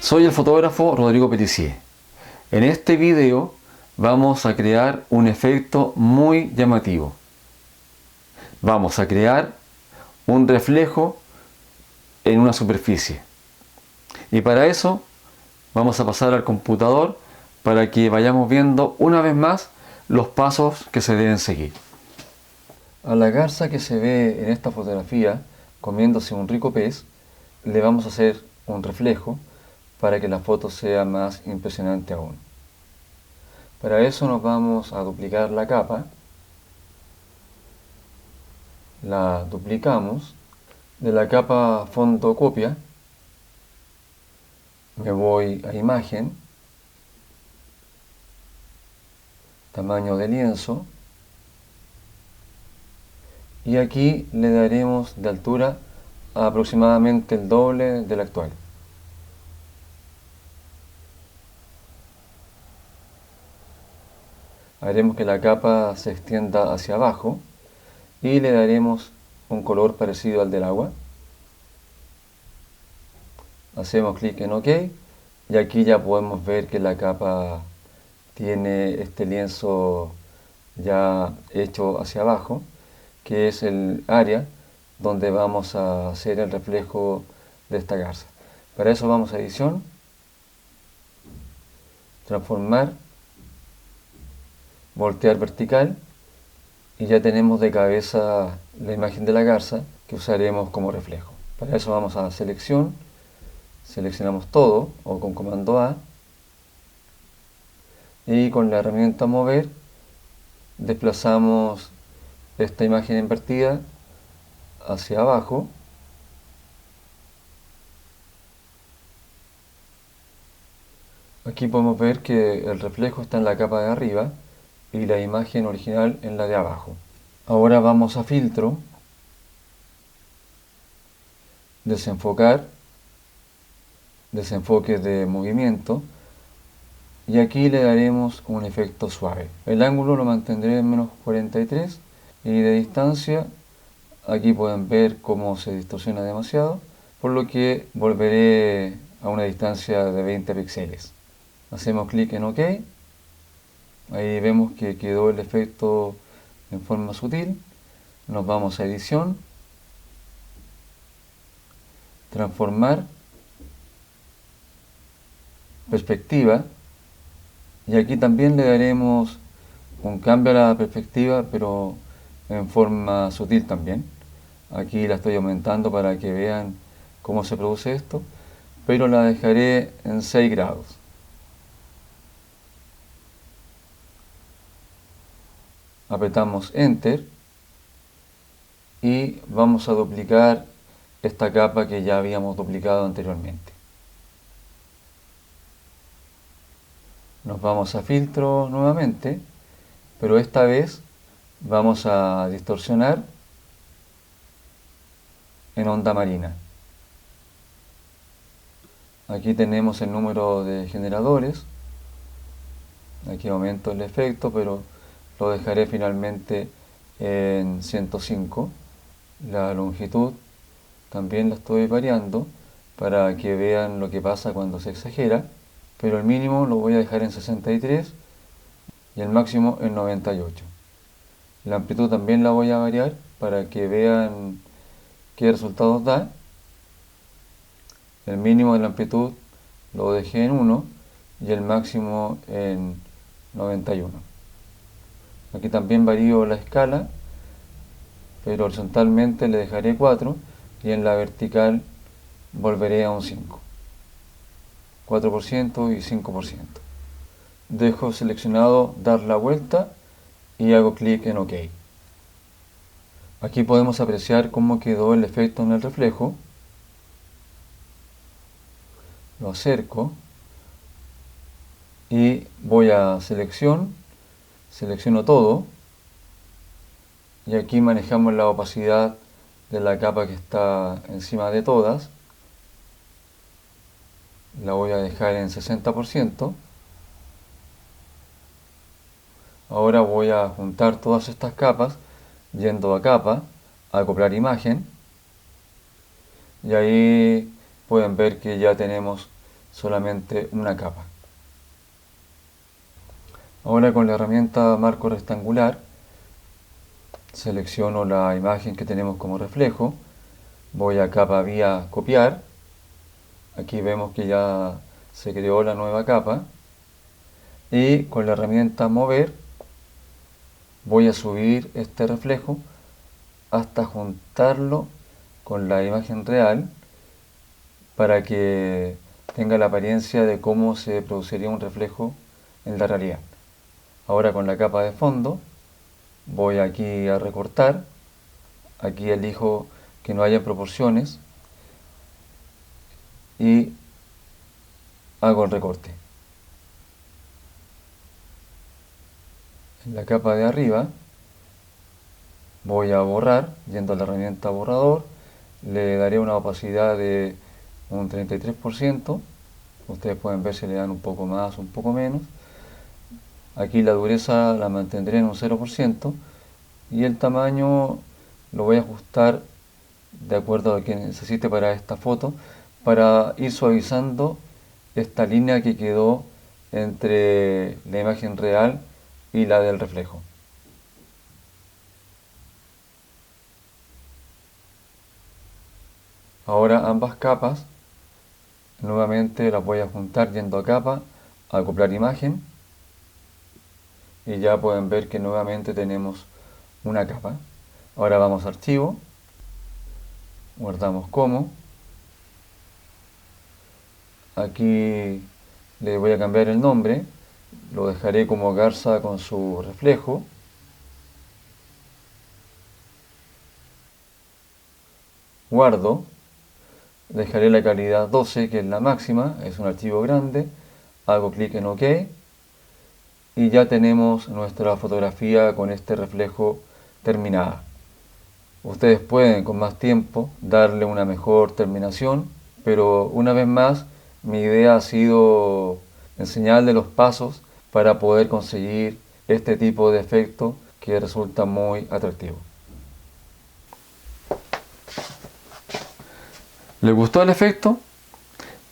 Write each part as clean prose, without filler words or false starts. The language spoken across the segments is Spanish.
Soy el fotógrafo Rodrigo Petissier. En este video vamos a crear un efecto muy llamativo. Vamos a crear un reflejo en una superficie. Y para eso vamos a pasar al computador para que vayamos viendo una vez más los pasos que se deben seguir. A la garza que se ve en esta fotografía comiéndose un rico pez, le vamos a hacer un reflejo para que la foto sea más impresionante aún. Para eso nos vamos a duplicar la capa, la duplicamos, de la capa fondo copia, me voy a imagen, tamaño de lienzo, y aquí le daremos de altura aproximadamente el doble del actual. Haremos que la capa se extienda hacia abajo y le daremos un color parecido al del agua. Hacemos clic en OK y aquí ya podemos ver que la capa tiene este lienzo ya hecho hacia abajo, que es el área donde vamos a hacer el reflejo de esta garza. Para eso vamos a edición, transformar, voltear vertical y ya tenemos de cabeza la imagen de la garza que usaremos como reflejo. Para eso vamos a selección, seleccionamos todo o con comando A y con la herramienta mover desplazamos esta imagen invertida hacia abajo aquí podemos ver que el reflejo está en la capa de arriba y la imagen original en la de abajo. Ahora vamos a filtro, desenfocar, desenfoque de movimiento y aquí le daremos un efecto suave. El ángulo lo mantendré en menos 43 y de distancia aquí pueden ver cómo se distorsiona demasiado, por lo que volveré a una distancia de 20 píxeles. Hacemos clic en OK, ahí vemos que quedó el efecto en forma sutil. Nos vamos a edición, transformar, perspectiva, y aquí también le daremos un cambio a la perspectiva, pero en forma sutil también. Aquí la estoy aumentando para que vean cómo se produce esto, pero la dejaré en 6 grados. Apretamos Enter y vamos a duplicar esta capa que ya habíamos duplicado anteriormente. Nos vamos a filtro nuevamente, pero esta vez vamos a distorsionar en onda marina. Aquí tenemos el número de generadores. Aquí aumento el efecto, pero lo dejaré finalmente en 105. La longitud también la estoy variando para que vean lo que pasa cuando se exagera, pero el mínimo lo voy a dejar en 63 y el máximo en 98. La amplitud también la voy a variar para que vean qué resultados da. El mínimo de la amplitud lo dejé en 1 y el máximo en 91. Aquí también varío la escala, pero horizontalmente le dejaré 4 y en la vertical volveré a un 5. 4% y 5%. Dejo seleccionado dar la vuelta y hago clic en OK. Aquí podemos apreciar cómo quedó el efecto en el reflejo. Lo acerco y voy a selección, selecciono todo y aquí manejamos la opacidad de la capa que está encima de todas. La voy a dejar en 60%. Ahora voy a juntar todas estas capas yendo a capa, a acoplar imagen y ahí pueden ver que ya tenemos solamente una capa. Ahora con la herramienta marco rectangular selecciono la imagen que tenemos como reflejo, voy a capa vía copiar, aquí vemos que ya se creó la nueva capa y con la herramienta mover voy a subir este reflejo hasta juntarlo con la imagen real para que tenga la apariencia de cómo se produciría un reflejo en la realidad. Ahora con la capa de fondo voy aquí a recortar, aquí elijo que no haya proporciones y hago el recorte. En la capa de arriba voy a borrar, yendo a la herramienta borrador, le daré una opacidad de un 33%, ustedes pueden ver si le dan un poco más o un poco menos. Aquí la dureza la mantendré en un 0% y el tamaño lo voy a ajustar de acuerdo a lo que necesite para esta foto, para ir suavizando esta línea que quedó entre la imagen real y la del reflejo. Ahora ambas capas nuevamente las voy a juntar yendo a capa, a acoplar imagen y ya pueden ver que nuevamente tenemos una capa. Ahora vamos a archivo, guardamos como, aquí le voy a cambiar el nombre, lo dejaré como garza con su reflejo, guardo, dejaré la calidad 12 que es la máxima, es un archivo grande, hago clic en OK y ya tenemos nuestra fotografía con este reflejo terminada. Ustedes pueden con más tiempo darle una mejor terminación, pero una vez más mi idea ha sido enseñarles los pasos para poder conseguir este tipo de efecto que resulta muy atractivo. ¿Les gustó el efecto?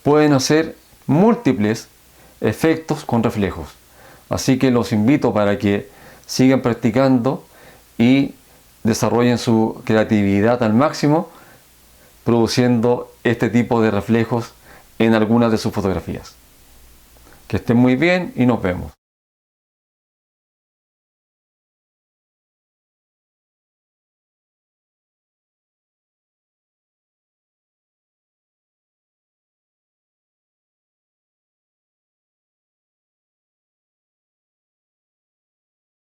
Pueden hacer múltiples efectos con reflejos. Así que los invito para que sigan practicando y desarrollen su creatividad al máximo produciendo este tipo de reflejos en algunas de sus fotografías. Que estén muy bien y nos vemos.